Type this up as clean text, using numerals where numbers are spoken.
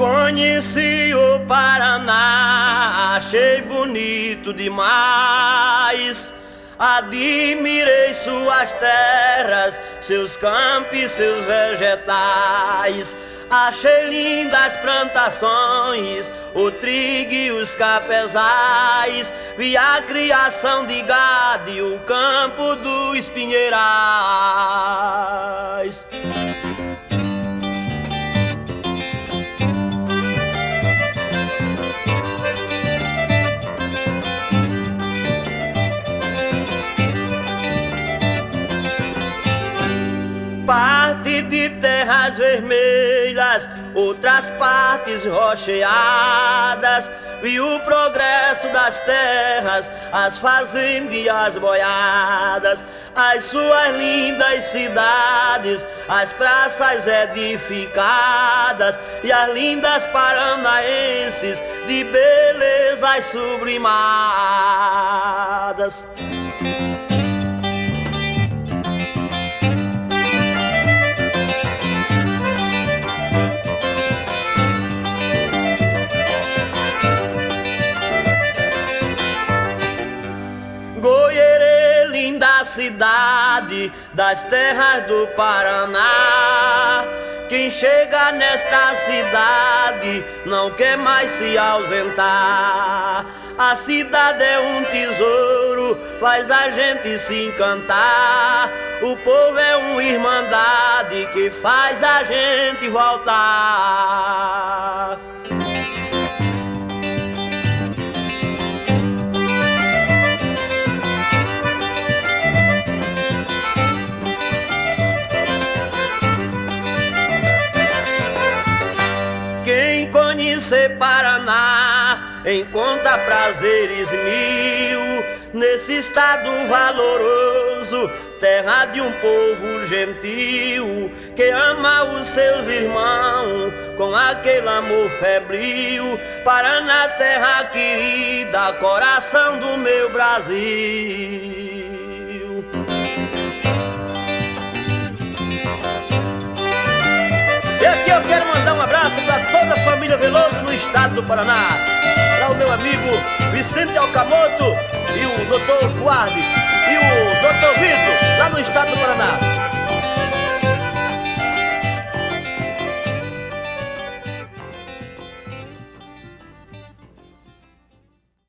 Conheci o Paraná, achei bonito demais. Admirei suas terras, seus campos, seus vegetais. Achei lindas plantações, o trigo e os cafezais. Vi a criação de gado e o campo dos pinheirais. Parte de terras vermelhas, outras partes rocheadas. Vi o progresso das terras, as fazendas e as boiadas, as suas lindas cidades, as praças edificadas e as lindas paranaenses de belezas sublimadas. Goiere, linda cidade das terras do Paraná. Quem chega nesta cidade não quer mais se ausentar. A cidade é um tesouro, faz a gente se encantar. O povo é uma irmandade que faz a gente voltar. Conhecer Paraná encontra prazeres mil neste estado valoroso, terra de um povo gentil que ama os seus irmãos com aquele amor febril. Paraná, terra querida, coração do meu Brasil. E aqui eu quero mandar um abraço para toda a família Veloso no estado do Paraná. Para o meu amigo Vicente Alcamoto e o Dr. Fuardi e o Dr. Vitor lá no estado do Paraná.